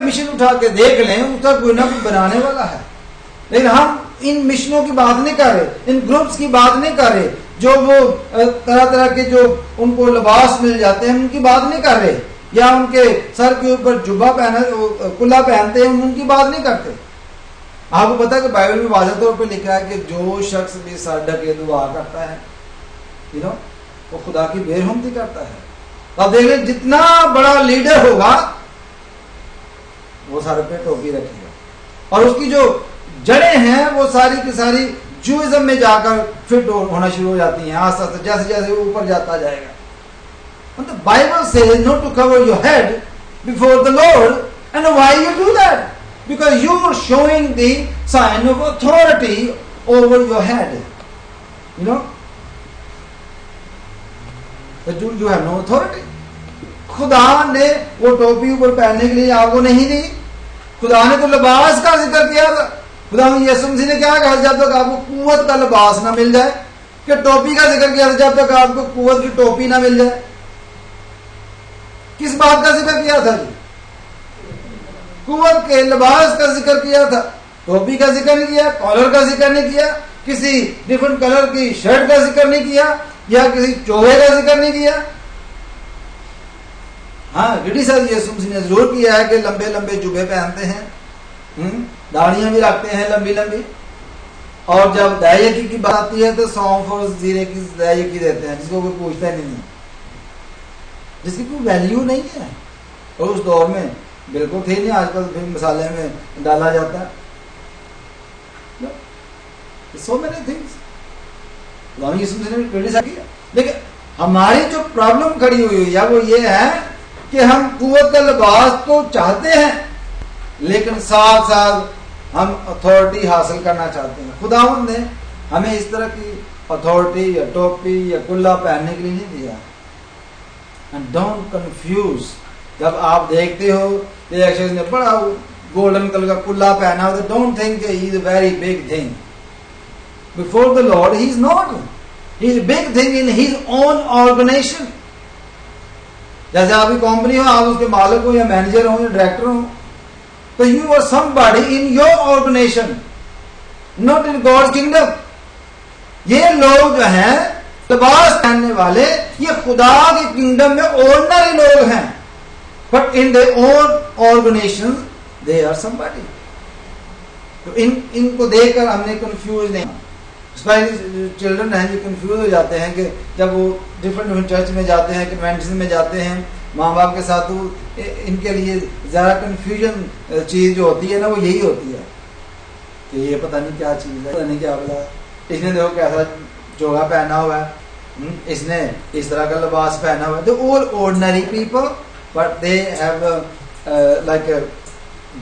Mission اٹھا کے دیکھ لیں اس کا کوئی نہ کوئی بنانے والا ہے. لیکن ہم ان مشنوں کی بات نہیں کر رہے, ان گروپس کی بات نہیں کر رہے جو وہ طرح طرح کے جو ان کو لباس مل جاتے ہیں ان کی بات نہیں کر رہے, یا ان کے سر کے اوپر جبہ پہنا کلا پہنتے ہیں ان کی بات نہیں کرتے. آپ کو پتا ہے کہ بائبل میں واضح طور پہ لکھا ہے کہ جو شخص بھی سر ڈھکے دعا کرتا ہے وہ خدا کی بے رحمتی کرتا ہے. اب دیکھ لیں جتنا بڑا لیڈر ہوگا وہ سر پہ ٹوپی رکھے گا, اور اس کی جو جڑیں ہیں وہ ساری کی ساری جوئزم میں جا کر فٹ ہونا شروع ہو جاتی ہیں آہستہ آہستہ جیسے جیسے اوپر جاتا جائے گا. The Bible says not to cover your head before the Lord. And why you do that? Because you are showing the sign of authority over your head. But you have no authority. خدا نے وہ ٹوپی اوپر پہننے کے لیے آپ کو نہیں دی. خدا نے تو لباس کا ذکر کیا تھا. خدا یسوع مسیح نے کیا کہا جب تک آپ کو قوت کا لباس نہ مل جائے, کہ ٹوپی کا ذکر کیا تھا جب تک آپ کو قوت کی ٹوپی نہ مل جائے. کس بات کا ذکر کیا تھا جی؟ قوت کے لباس کا ذکر کیا تھا, ٹوپی کا ذکر نہیں کیا, کالر کا ذکر نہیں کیا, کسی ڈفرنٹ کلر کی شرٹ کا ذکر نہیں کیا, یا کسی چوہے کا ذکر نہیں کیا. ہاں کرٹیسائز یسوع مسیح نے ضرور کیا ہے کہ لمبے لمبے جبے پہنتے ہیں, داڑیاں بھی رکھتے ہیں لمبی لمبی, اور جب دائیکی کی بات آتی ہے تو سونف اور زیرے کی دائیکی دیتے ہیں جس کو کوئی پوچھتا ہی نہیں, جس کی کوئی ویلیو نہیں ہے. اور اس دور میں بالکل تھی نہیں, آج کل پھر مسالے میں ڈالا جاتا ہے. سو مینی تھنگس لیکن ہماری جو پرابلم کھڑی ہوئی ہے وہ یہ ہے کہ ہم قوت کا لباس تو چاہتے ہیں لیکن ساتھ ساتھ ہم اتھارٹی حاصل کرنا چاہتے ہیں. خداوند نے ہمیں اس طرح کی اتھارٹی یا ٹوپی یا کلا پہننے کے لیے نہیں دیا. And don't confuse. جب آپ دیکھتے ہو کہ ایک شخص نے بڑا گولڈن کلر کا کلا پہنا ہو تو don't think he is a very big thing. Before the Lord he is not. He is a big thing in his own organization. جیسے آپ کی کمپنی ہو, آپ اس کے مالک ہو یا مینیجر ہو یا ڈائریکٹر ہو, تو you are somebody in your organization, not in God's kingdom. یہ لوگ جو ہیں لباس پہننے والے یہ خدا کی کنگڈم میں آرڈنری لوگ ہیں, but in their own organizations they are somebody. تو ان کو دیکھ کر ہم نے کنفیوز نہیں, چلڈرن ہیں جو کنفیوز ہو جاتے ہیں کہ جب وہ ڈفرنٹ چرچ میں جاتے ہیں, کنونشن میں جاتے ہیں ماں باپ کے ساتھ, تو ان کے لیے زیادہ کنفیوژن چیز جو ہوتی ہے نا وہ یہی ہوتی ہے کہ یہ پتہ نہیں کیا چیز ہے, پتہ نہیں کیا بلا, اس نے دیکھو کیسا چوگا پہنا ہوا ہے, اس نے اس طرح کا لباس پہنا ہوا ہے. تو all ordinary people but they have like a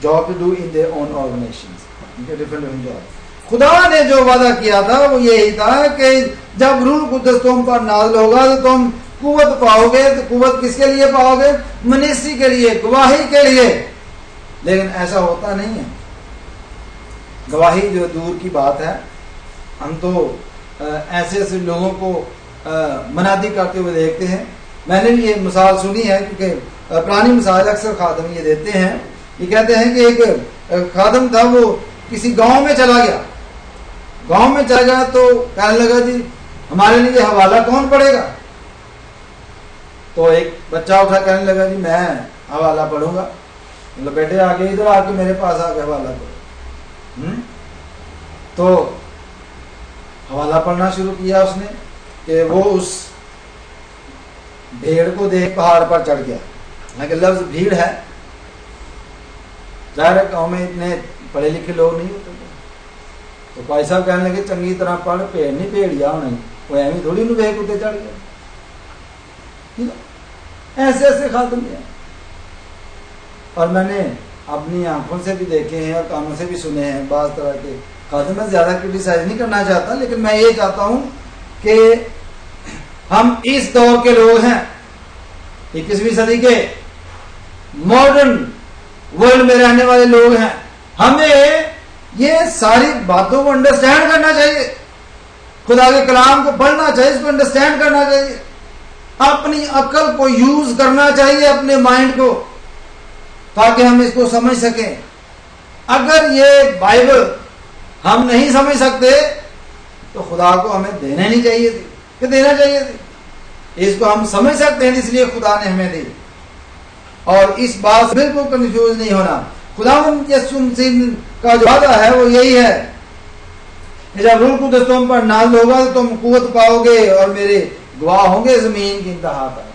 job to do in their own organizations, different job. خدا نے جو وعدہ کیا تھا وہ یہی تھا کہ جب روح القدس تم پر نازل ہوگا تو تم قوت پاؤ گے. تو قوت کس کے لیے پاؤ گے؟ منیسٹری کے لیے, گواہی کے لیے. لیکن ایسا ہوتا نہیں ہے. گواہی جو دور کی بات ہے, ہم تو ایسے ایسے لوگوں کو منادی کرتے ہوئے دیکھتے ہیں. میں نے بھی یہ مثال سنی ہے کیونکہ پرانی مثال اکثر خادم یہ دیتے ہیں. یہ کہتے ہیں کہ ایک خادم تھا, وہ کسی گاؤں میں چلا گیا. گاؤں میں چلا گیا تو کہنے لگا جی ہمارے لیے حوالہ کون پڑے گا؟ تو ایک بچہ اٹھا کہنے لگا جی میں حوالہ پڑھوں گا. مطلب بیٹے آگے ادھر آ کے میرے پاس آ کے حوالہ پڑھو. تو حوالہ پڑھنا شروع کیا اس نے کہ وہ اس بھیڑ کو دیکھ پہاڑ پر چڑھ گیا. لیکن لفظ بھیڑ ہے, ظاہر ہے گاؤں میں اتنے پڑھے لکھے لوگ نہیں ہوتے. تو بھائی صاحب کہنے لگے چنگی طرح پڑھ, پیڑ نہیں بھیڑیا ہونا, وہ ایویں تھوڑی نو ویک اتنے چڑھ گیا. ایسے ایسے خاتم ہیں, اور میں نے اپنی آنکھوں سے بھی دیکھے ہیں اور کانوں سے بھی سنے ہیں بعض طرح کے خاتم. میں زیادہ کرٹیسائز نہیں کرنا چاہتا, لیکن میں یہ چاہتا ہوں کہ ہم اس دور کے لوگ ہیں, 21ویں صدی کے ماڈرن ورلڈ میں رہنے والے لوگ ہیں. ہمیں یہ ساری باتوں کو انڈرسٹینڈ کرنا چاہیے, خدا کے کلام کو پڑھنا چاہیے, اس کو انڈرسٹینڈ کرنا چاہیے, اپنی عقل کو یوز کرنا چاہیے, اپنے مائنڈ کو. تاکہ ہم اس کو سمجھ سکیں. اگر یہ بائبل ہم نہیں سمجھ سکتے تو خدا کو ہمیں دینا نہیں چاہیے تھی کہ دینا چاہیے تھی. اس کو ہم سمجھ سکتے ہیں، اس لیے خدا نے ہمیں دی. اور اس بات سے بالکل کنفیوز نہیں ہونا. خداوند یسوع مسیح کا جو وعدہ ہے وہ یہی ہے کہ جب روح القدس تم پر نازل ہوگا تو تم قوت پاؤ گے اور میرے گواہ ہوں گے زمین کی انتہا تک.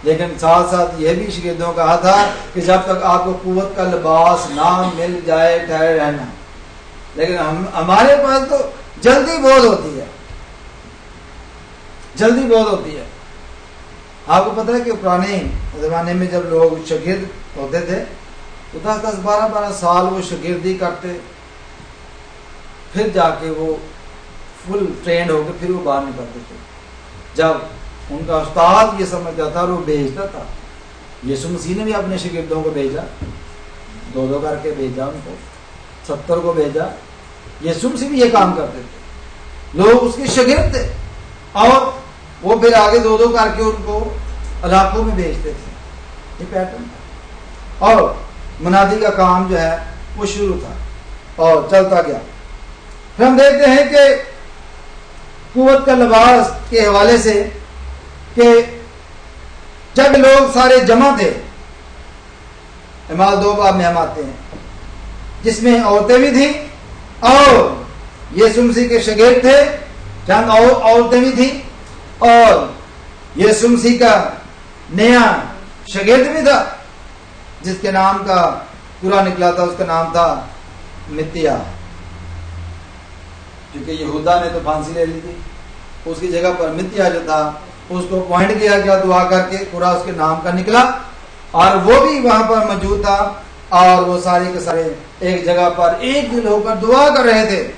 لیکن ساتھ ساتھ یہ بھی شاگردوں کہا تھا کہ جب تک آپ کو قوت کا لباس نہ مل جائے ٹھہرے رہنا. لیکن ہمارے پاس تو جلدی بہت ہوتی ہے، جلدی بہت ہوتی ہے. آپ کو پتہ ہے کہ پرانے زمانے میں جب لوگ شاگرد ہوتے تھے تو 10 12 سال وہ شاگردی کرتے، پھر جا کے وہ فل ٹرینڈ ہو کے پھر وہ باہر نکلتے تھے. جب ان کا استاد یہ سمجھتا تھا اور وہ بھیجتا تھا. یسوع مسیح نے بھی اپنے شاگردوں کو بھیجا، 2 کر کے بھیجا، ان کو 70 کو بھیجا. یسوع مسیح بھی یہ کام کرتے تھے، لوگ اس کے شاگرد تھے اور وہ پھر آگے 2 کر کے ان کو علاقوں میں بھیجتے تھے. یہ پیٹرن تھا اور منادی کا کام جو ہے وہ شروع تھا اور چلتا گیا. پھر ہم دیکھتے ہیں کہ قوت کا لباس کے حوالے سے کہ جب لوگ سارے جمع تھے، اعمال 2 باب میں ہم آتے ہیں جس میں عورتیں بھی تھیں اور یسوع مسیح کے شاگرد تھے، چند اور عورتیں بھی تھیں اور یسوع مسیح کا نیا شاگرد بھی تھا جس کے نام کا پورا نکلا تھا. اس کا نام تھا متیا، کیونکہ یہودا نے تو پھانسی لے لی تھی. اس کی جگہ پر متیا جو تھا اس کو پوائنٹ کیا گیا دعا کر کے، پورا اس کے نام کا نکلا اور وہ بھی وہاں پر موجود تھا اور وہ سارے کے سارے ایک جگہ پر ایک دل ہو کر دعا کر رہے تھے.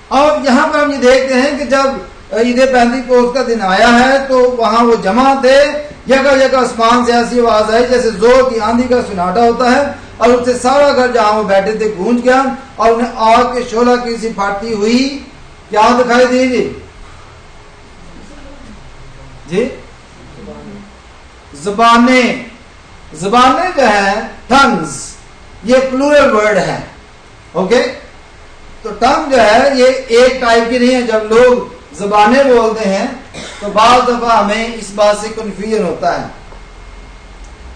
اور یہاں پر ہم یہ دیکھتے ہیں کہ جب عید پینتیکوست کا دن آیا ہے تو وہاں وہ جمع تھے. جگہ جگہ آسمان سے ایسی آواز آئی جیسے زور کی آندھی کا سناٹا ہوتا ہے اور اس سے سارا گھر جہاں وہ بیٹھے تھے گونج گیا اور انہیں آگ کے شعلہ کی سی پھاٹتی ہوئی کیا دکھائی دی جی زبانیں. زبانیں جو ہے ٹنگز، یہ پلورل ورڈ ہے. اوکے، تو ٹنگ جو ہے یہ ایک ٹائپ کی نہیں ہے. جب لوگ زبانیں بولتے ہیں تو بعض دفعہ ہمیں اس بات سے کنفیوژن ہوتا ہے.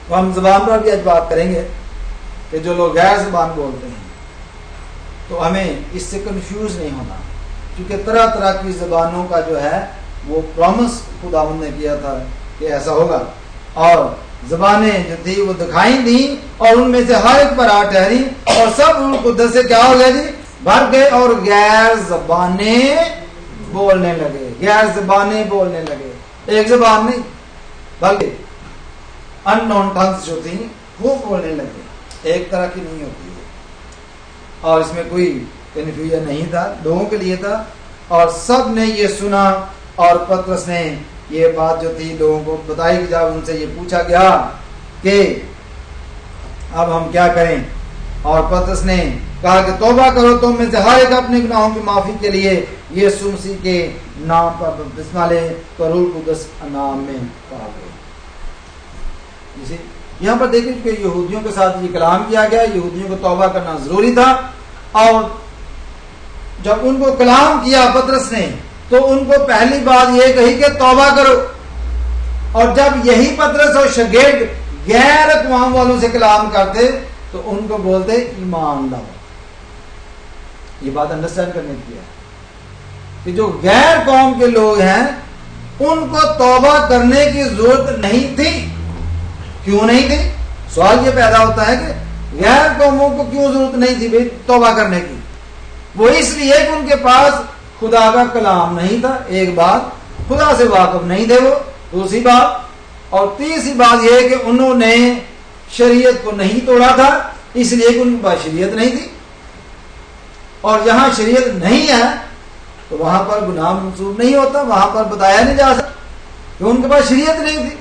تو ہم زبان پر بھی آج بات کریں گے کہ جو لوگ غیر زبان بولتے ہیں تو ہمیں اس سے کنفیوز نہیں ہونا، کیونکہ طرح طرح کی زبانوں کا جو ہے وہ پرومس خداوند نے کیا تھا کہ ایسا ہوگا. اور زبانیں جو تھی وہ دکھائی دیں اور ان میں سے ہر ایک پر آ ٹھہری اور سب روح القدس سے کیا ہو گیا جی؟ بھر گئے اور غیر زبانیں بولنے لگے. غیر زبانیں بولنے لگے، ایک زبان نہیں بلکہ ان نون ٹنگز جو تھیں وہ بولنے لگے. ایک طرح کی نہیں ہوتی ہے اور اس میں کوئی کنفیوژن نہیں تھا، لوگوں کے لیے تھا اور سب نے یہ سنا. اور پترس نے یہ بات جو تھی لوگوں کو بتائی کہ جب ان سے یہ پوچھا گیا کہ اب ہم کیا کریں، اور پترس نے کہا کہ توبہ کرو تم میں سے ہر ایک اپنے گناہوں کی معافی کے لیے یسوع مسیح کے نام پر بپتسمہ لے تو روح القدس نام میں پڑھا گئے. یہاں پر دیکھیں کہ یہودیوں کے ساتھ یہ کلام کیا گیا، یہودیوں کو توبہ کرنا ضروری تھا. اور جب ان کو کلام کیا پترس نے تو ان کو پہلی بات یہ کہی کہ توبہ کرو. اور جب یہی پترس اور شاگرد غیر اقوام والوں سے کلام کرتے تو ان کو بولتے ایمان لاؤ. یہ بات انڈرسٹینڈ کرنے کی ہے کہ جو غیر قوم کے لوگ ہیں ان کو توبہ کرنے کی ضرورت نہیں تھی. کیوں نہیں تھی؟ سوال یہ پیدا ہوتا ہے کہ غیر قوموں کو کیوں ضرورت نہیں تھی بھائی توبہ کرنے کی؟ وہ اس لیے کہ ان کے پاس خدا کا کلام نہیں تھا. ایک بات، خدا سے واقف نہیں تھے وہ. دوسری بات اور تیسری بات یہ کہ انہوں نے شریعت کو نہیں توڑا تھا اس لیے کہ ان کے پاس شریعت نہیں تھی. اور جہاں شریعت نہیں ہے تو وہاں پر گناہ منسوخ نہیں ہوتا، وہاں پر بتایا نہیں جا سکتا کہ ان کے پاس شریعت نہیں تھی.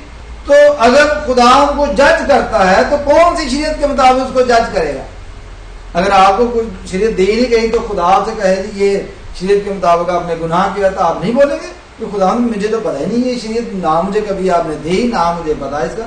تو اگر خدا کو جج کرتا ہے تو کون سی شریعت کے مطابق اس کو جج کرے گا؟ اگر آپ کو کوئی شریعت دی نہیں گئی تو خدا سے کہے جی یہ شریعت کے مطابق آپ نے گناہ کیا تو آپ نہیں بولیں گے کہ خدا مجھے تو پتہ ہی نہیں یہ شریعت، نہ مجھے کبھی آپ نے دی نہ مجھے پتا اس کا.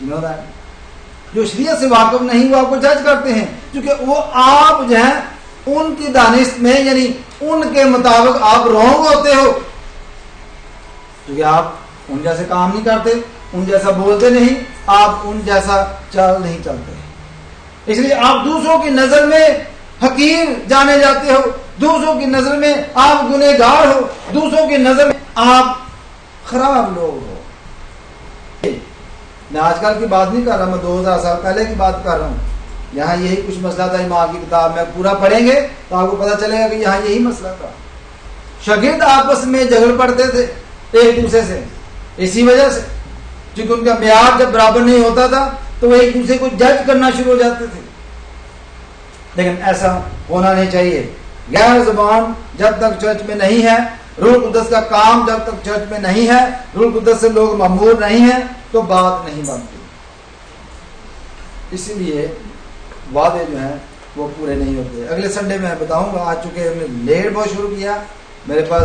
You know that? جو شریعت سے واقف نہیں وہ آپ کو جج کرتے ہیں، کیونکہ وہ آپ جو ہیں ان کی دانش میں، یعنی ان کے مطابق آپ رونگ ہوتے ہو، کیونکہ آپ ان جیسے کام نہیں کرتے، ان جیسا بولتے نہیں، آپ ان جیسا چال نہیں چلتے، اس لیے آپ دوسروں کی نظر میں حقیر جانے جاتے ہو، دوسروں کی نظر میں آپ گنہگار ہو، دوسروں کی نظر میں آپ خراب لوگ ہو۔ میں آج کل کی بات نہیں کر رہا، میں 2000 سال پہلے کی بات کر رہا ہوں۔ یہاں یہی کچھ مسئلہ تھا، امام کی کتاب میں پورا پڑھیں گے تو آپ کو پتہ چلے گا کہ یہاں یہی مسئلہ تھا۔ شاگرد آپس میں جھگڑ پڑتے تھے ایک دوسرے سے، اسی وجہ سے کیونکہ ان کا معیار جب برابر نہیں ہوتا تھا تو وہ ایک دوسرے کو جج کرنا شروع ہو جاتے تھے، لیکن ایسا ہونا نہیں چاہیے۔ غیر زبان جب تک چرچ میں نہیں ہے، روح القدس کا کام جب تک چرچ میں نہیں ہے، روح القدس سے لوگ مأمور نہیں ہیں، تو بات نہیں بنتی۔ اسی لیے وعدے جو ہیں وہ پورے نہیں ہوتے۔ اگلے سنڈے میں بتاؤں گا، آج چونکہ ہم نے لیٹ بہت شروع کیا، میرے پاس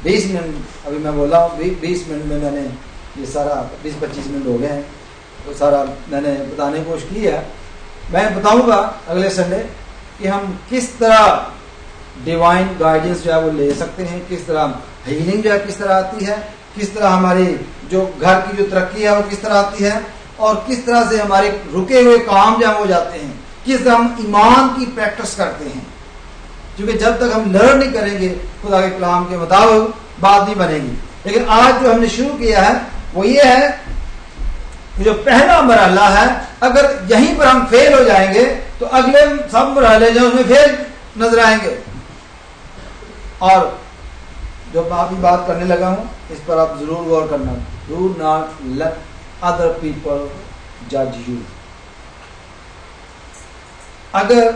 20 منٹ ابھی میں بولا ہوں، 20 منٹ میں نے یہ سارا 20-25 منٹ ہو گئے ہیں، تو سارا میں نے بتانے کی کوشش کی ہے۔ میں بتاؤں گا اگلے سنڈے کہ ہم کس طرح ڈیوائن گائیڈنس جو ہے وہ لے سکتے ہیں، کس طرح ہیلنگ جو ہے کس طرح آتی ہے، کس طرح ہماری جو گھر کی جو ترقی ہے وہ کس طرح آتی ہے، اور کس طرح سے ہمارے رکے ہوئے کام جو ہو جاتے ہیں، کس طرح ہم ایمان کی پریکٹس کرتے ہیں، کیونکہ جب تک ہم لرن نہیں کریں گے خدا کے کلام کے مطابق بات نہیں بنے گی۔ لیکن آج جو ہم نے شروع کیا ہے وہ یہ ہے کہ جو پہلا مرحلہ ہے، اگر یہیں پر ہم فیل ہو جائیں گے تو اگلے سب مرحلے جو اس میں فیل نظر آئیں گے۔ اور جو میں ابھی بات کرنے لگا ہوں اس پر آپ ضرور غور کرنا، do not let other people جج یو۔ اگر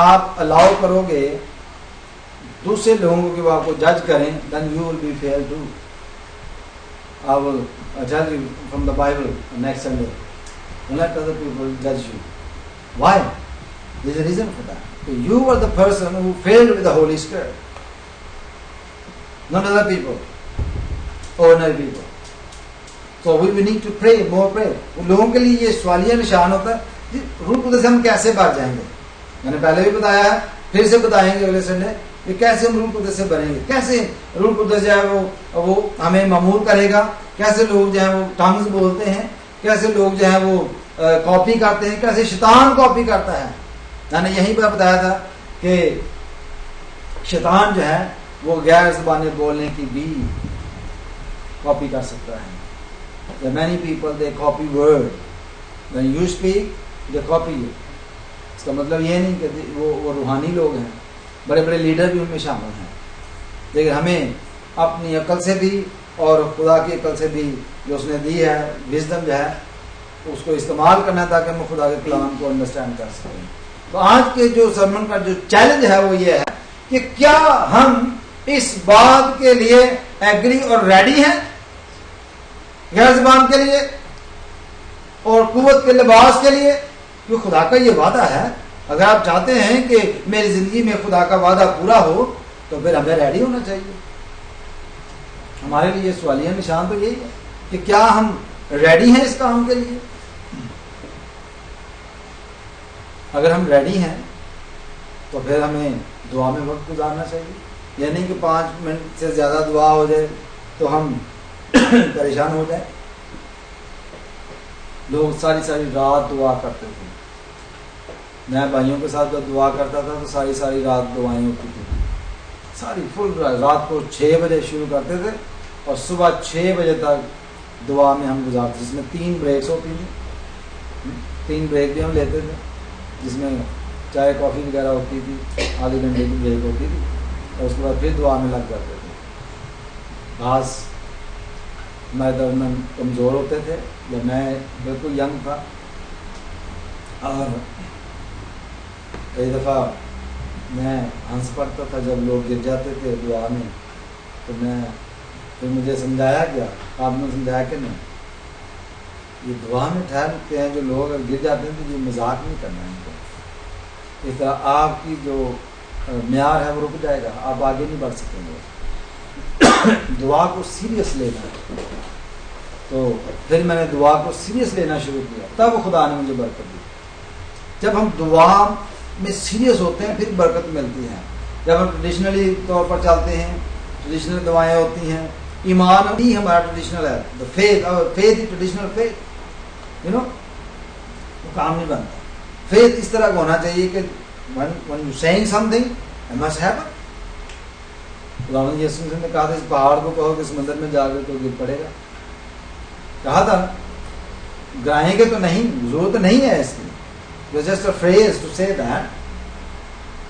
آپ الاؤ کرو گے دوسرے لوگوں کو کہ وہ آپ کو جج کریں، then you will be fair too. I will judge you from the Bible next Sunday. Don't let other people judge you. Why? There is a reason for that. You are the person who failed with the Holy Spirit, not other people, ordinary people. So we need to pray, more pray. ان لوگوں کے لیے یہ سوالیہ نشان ہوتا ہے روح القدس سے ہم کیسے بچ جائیں گے۔ میں نے پہلے بھی بتایا ہے، پھر سے بتائیں گے اگلے سنڈے کہ کیسے ہم روح القدس سے بنیں گے، کیسے روح القدس جو ہے وہ ہمیں مأمور کرے گا، کیسے لوگ جو ہیں وہ ٹنگز بولتے ہیں، کیسے لوگ جو ہیں وہ کاپی کرتے ہیں، کیسے شیطان کاپی کرتا ہے۔ میں نے یہیں پر بتایا تھا کہ شیطان جو ہے وہ غیر زبانیں بولنے کی بھی کاپی کر سکتا ہے۔ There are many people they copy word. When you speak, they copy you. اس کا مطلب یہ نہیں کہ وہ روحانی لوگ ہیں، بڑے بڑے لیڈر بھی ان میں شامل ہیں، لیکن ہمیں اپنی عقل سے بھی اور خدا کی عقل سے بھی جو اس نے دی ہے وزڈم جو ہے اس کو استعمال کرنا ہے تاکہ ہم خدا کے کلام کو انڈرسٹینڈ کر سکیں۔ تو آج کے جو سرمن کا جو چیلنج ہے وہ یہ ہے کہ کیا ہم اس بات کے لیے ایگری اور ریڈی ہیں، غیر زبان کے لیے اور قوت کے لباس کے لیے؟ کیونکہ خدا کا یہ وعدہ ہے، اگر آپ چاہتے ہیں کہ میری زندگی میں خدا کا وعدہ پورا ہو تو پھر ہمیں ریڈی ہونا چاہیے۔ ہمارے لیے سوالیہ نشان تو یہی ہے کہ کیا ہم ریڈی ہیں اس کام کے لیے۔ اگر ہم ریڈی ہیں تو پھر ہمیں دعا میں وقت گزارنا چاہیے، یہ نہیں کہ 5 منٹ سے زیادہ دعا ہو جائے تو ہم پریشان ہو جائیں۔ لوگ ساری رات دعا کرتے تھے، میں بھائیوں کے ساتھ جب دعا کرتا تھا تو ساری رات دعائیں ہوتی تھی، ساری فل رات کو 6 بجے شروع کرتے تھے اور صبح 6 بجے تک دعا میں ہم گزارتے، جس میں 3 بریکس ہوتی تھی، 3 بریک بھی ہم لیتے تھے، جس میں چائے کافی وغیرہ ہوتی تھی، آدھے گھنٹے کی بریک ہوتی تھی اور اس کے بعد پھر دعا میں لگ جاتے تھے۔ بعض ہمارے درمیان کمزور ہوتے تھے جب میں بالکل ینگ تھا، اور کئی دفعہ میں ہنس پڑتا تھا جب لوگ گر جاتے تھے دعا میں، تو میں پھر مجھے سمجھایا گیا، آپ نے سمجھایا کہ نہیں، یہ دعا میں ٹھہرتے ہیں جو لوگ اگر گر جاتے ہیں تو یہ مذاق نہیں کرنا ہے ان کو، اس طرح آپ کی جو معیار ہے وہ رک جائے گا، آپ آگے نہیں بڑھ سکیں گے۔ دعا کو سیریس لینا ہے، تو پھر میں نے دعا کو سیریس لینا شروع کیا، تب خدا نے مجھے برکت دی۔ جب ہم دعا میں سیریس ہوتے ہیں پھر برکت ملتی ہے۔ جب ہم ٹریڈیشنلی طور پر چلتے ہیں، ٹریڈیشنل دعائیں ہوتی ہیں، ایمان بھی ہمارا ٹریڈیشنل ہے، فیتھ ٹریڈیشنل فیتھ وہ کام نہیں بنتا۔ فیتھ اس طرح کا ہونا چاہیے کہ when you saying something it must happen۔ خداوند یسوع مسیح نے کہا تھا اس پہاڑ کو کہو کہ سمندر میں جا کر تو گر پڑے گا، کہا تھا، گائیں گے تو نہیں، ضرورت نہیں ہے اس کی، just a phrase to say that۔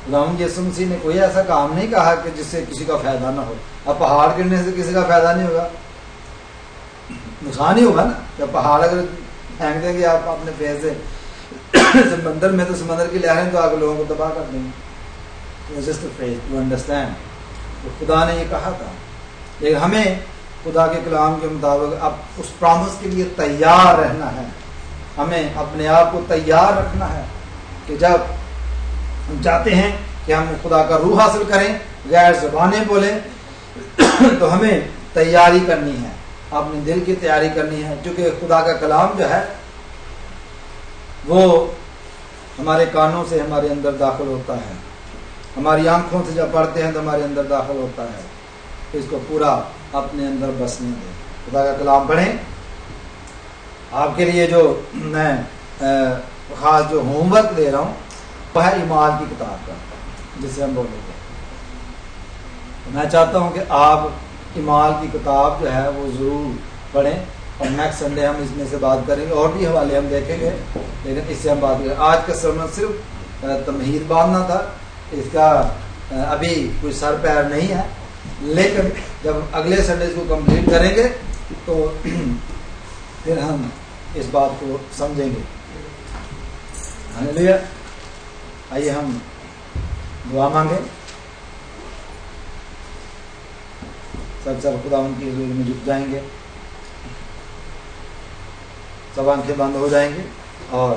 خداوند یسوع مسیح نے کوئی ایسا کام نہیں کہا کہ جس سے کسی کا فائدہ نہ ہو۔ اب پہاڑ گرنے سے کسی کا فائدہ نہیں ہوگا، نقصان ہی ہوگا نا۔ جب پہاڑ اگر پھینک دیں گے آپ اپنے پیر سے سمندر میں، تو سمندر کی لہریں تو آگے لوگوں کو تباہ کر دیں گے۔ just a phrase to understand۔ تو خدا نے یہ کہا تھا، لیکن ہمیں خدا کے کلام کے مطابق اب اس پرامس کے لیے تیار رہنا ہے، ہمیں اپنے آپ کو تیار رکھنا ہے کہ جب ہم چاہتے ہیں کہ ہم خدا کا روح حاصل کریں، غیر زبانیں بولیں، تو ہمیں تیاری کرنی ہے، اپنے دل کی تیاری کرنی ہے، کیونکہ خدا کا کلام جو ہے وہ ہمارے کانوں سے ہمارے اندر داخل ہوتا ہے، ہماری آنکھوں سے جب پڑھتے ہیں تو ہمارے اندر داخل ہوتا ہے۔ اس کو پورا اپنے اندر بسنے دیں، خدا کا کلام پڑھیں۔ آپ کے لیے جو میں خاص جو ہوم ورک دے رہا ہوں وہ ہے ایمال کی کتاب کا، جسے ہم بولیں گے۔ میں چاہتا ہوں کہ آپ ایمال کی کتاب جو ہے وہ ضرور پڑھیں، اور نیکسٹ سنڈے ہم اس میں سے بات کریں گے، اور بھی حوالے ہم دیکھیں گے، لیکن اس سے ہم بات کریں۔ آج کا سرمن صرف تمہید باندھنا تھا، اس کا ابھی کوئی سر پیر نہیں ہے، لیکن جب اگلے سنڈے کو کمپلیٹ کریں گے تو پھر ہم اس بات کو سمجھیں گے۔ ہاللیلویا۔ آئیے ہم دعا مانگیں، سب خدا ان کی حضور میں جھک جائیں گے، سب آنکھیں بند ہو جائیں گے اور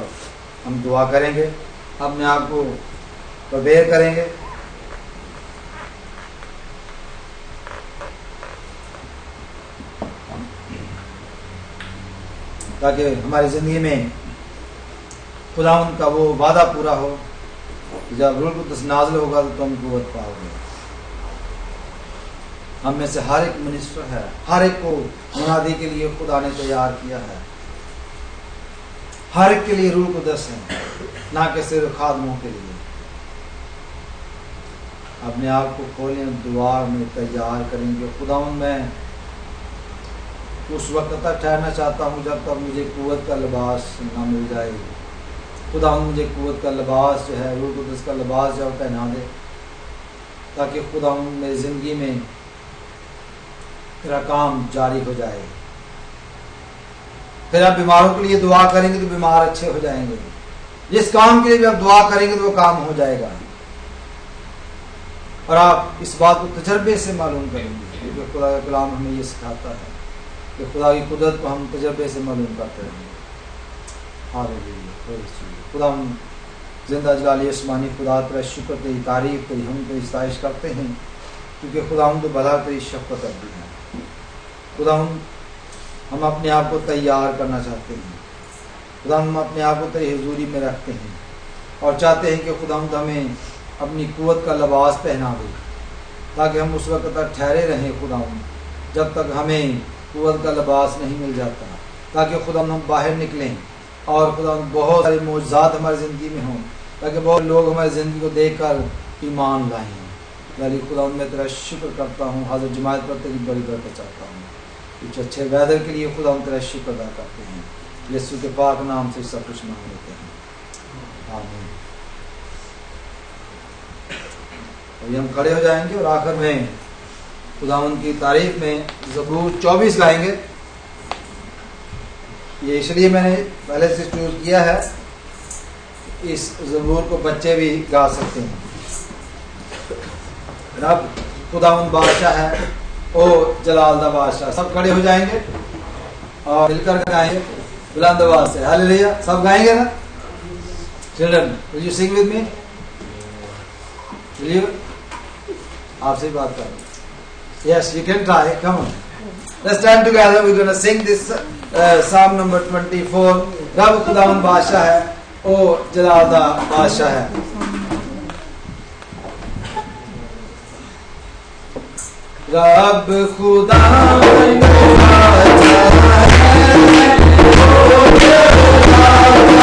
ہم دعا کریں گے، اپنے آپ کو پریپیئر کریں گے۔ تاکہ ہماری زندگی میں خداوند کا وہ وعدہ پورا ہو، جب روح القدس نازل ہوگا تو تم قوت پاؤ گے۔ ہم میں سے ہر ایک منسٹر ہے، ہر ایک کو منادی کے لیے خدا نے تیار کیا ہے، ہر ایک کے لیے روح القدس ہے، نہ کہ صرف خادموں کے لیے۔ اپنے آپ کو کھولیں، دعا میں تیار کریں گے۔ خداوند میں اس وقت تک ٹھہرنا چاہتا ہوں جب تک مجھے قوت کا لباس نہ مل جائے۔ خداوند مجھے قوت کا لباس جو ہے، روح القدس کا لباس جو پہنا دے، تاکہ خداوند میری زندگی میں تیرا کام جاری ہو جائے۔ پھر آپ بیماروں کے لیے دعا کریں گے تو بیمار اچھے ہو جائیں گے، جس کام کے لیے بھی آپ دعا کریں گے تو وہ کام ہو جائے گا، اور آپ اس بات کو تجربے سے معلوم کریں گے، کیونکہ خدا کا کلام ہمیں یہ سکھاتا ہے کہ خدا کی قدرت کو ہم تجربے سے معلوم کرتے رہیں گے۔ خدا ہم زندہ جلالی آسمانی خدا تیرا شکر، تیری تعریف، تیری ہم تیری ستائش کرتے ہیں، کیونکہ خدا ہم تو بھلا تیری شفقت ابدی ہے۔ خدا ہم اپنے آپ کو تیار کرنا چاہتے ہیں، خدا ہم اپنے آپ کو تیری حضوری میں رکھتے ہیں اور چاہتے ہیں کہ خدا ہمیں اپنی قوت کا لباس پہنا دے، تاکہ ہم اس وقت تک ٹھہرے رہیں خدا جب تک ہمیں قوت کا لباس نہیں مل جاتا، تاکہ خدا ہم باہر نکلیں اور خدا بہت سارے معجزات ہماری زندگی میں ہوں، تاکہ بہت لوگ ہماری زندگی کو دیکھ کر ایمان لائیں۔ یعنی خدا میں تیرا شکر کرتا ہوں، حاضر جماعت پر تیری بڑی برکت چاہتا ہوں، کچھ اچھے ویدر کے لیے خدا تیرا شکر ادا کرتے ہیں، یسوع کے پاک نام سے سب کچھ مانگ لیتے ہیں، آمین۔ ہم کھڑے ہو جائیں گے اور آخر میں خداوند کی تعریف میں زبور 24 گائیں گے۔ یہ اس لیے میں نے پہلے سے چوز کیا ہے، اس زبور کو بچے بھی گا سکتے ہیں۔ رب خداوند بادشاہ ہے، او جلال دا بادشاہ۔ سب کھڑے ہو جائیں گے اور مل کر گائیں گے بلند آواز سے، ہاللیلویا۔ سب گائیں گے نا؟ Children will you sing with me؟ چلیے آپ سے بات کریں۔ Yes, you can try. Come on. Let's stand together. We're going to sing this Psalm number 24. رب خداوند بادشاہ ہے, او جلال دا بادشاہ ہے. رب خداوند بادشاہ ہے, او جلال دا بادشاہ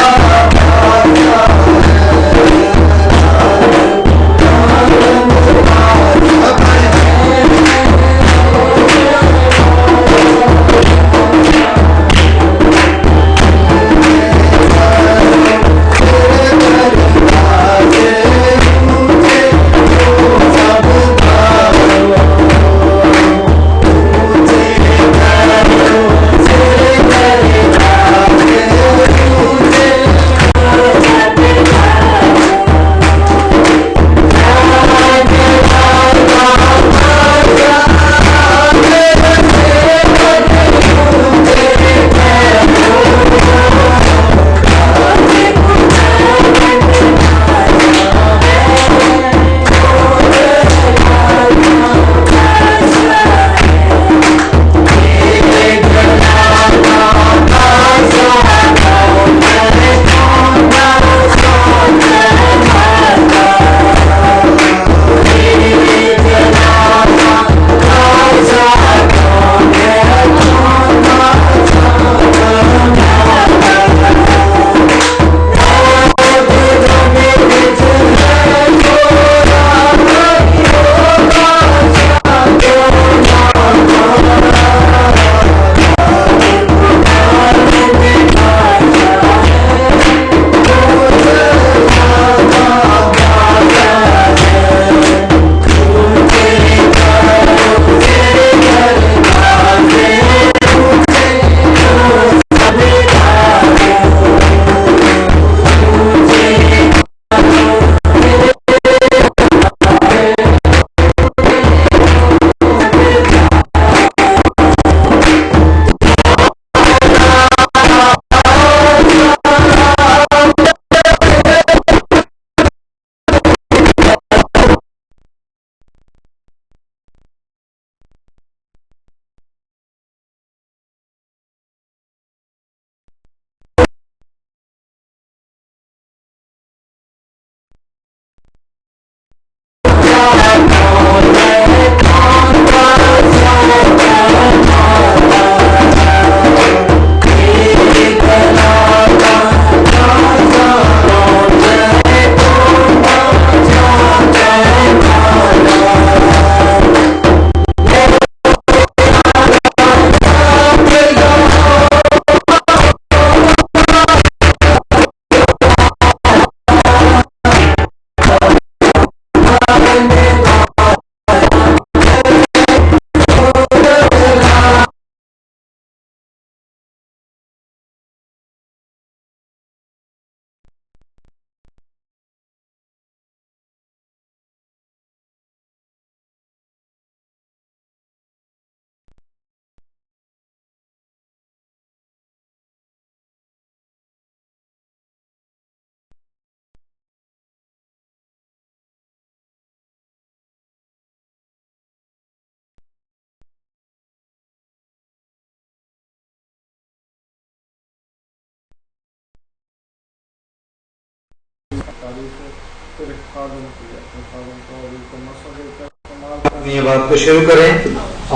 یہ بات کو شروع کریں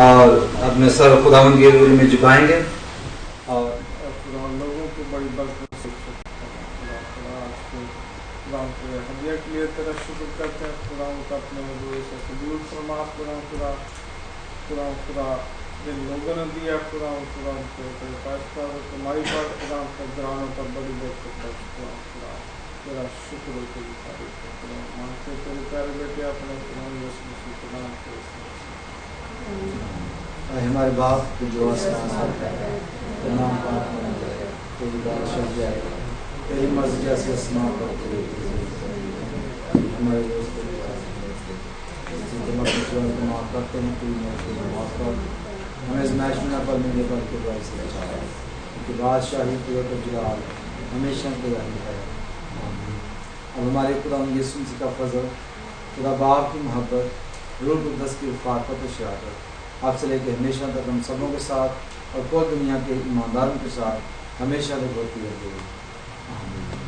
اور اپنے سر خداوند کے حضور میں جھکائیں گے اور لوگوں کو بڑی برکت سے ہدیہ کے لیے تیرا شکر کرتے ہیں. خدا کا اپنے حضور سے قبول فرما. خدا جن لوگوں نے دیا خدا پاس تمہاری بات خدا گرانوں پر بڑی برکت ہے. خدا تیرا شکر و تیری تعریف ہے. مانگتے تیرے پیارے بیٹے اپنے قرآن یسوع مسیح کے نام سے. اے ہمارے باپ جو آسمان ہے, تیرا نام پاک ہونا چاہیے, تیری بادشاہ جائے, تیری مرضی جیسے آسمان پر ہمارے دوست معاف کرتے ہیں, تیری مرضی معاف کر. ہمیں اس محش میں پر میرے پر کے باعث سے بچا ہے, کیونکہ بادشاہی قوت و جلال ہمیشہ کے رہی ہے. اب ہمارے خدا یسوع مسیح کا فضل, خدا باپ کی محبت, روح القدس کی رفاقت و شہادت آپ سے لے کے ہمیشہ تک ہم سبوں کے ساتھ اور پوری دنیا کے ایمانداروں کے ساتھ ہمیشہ تک ہوتی رہے. آمین.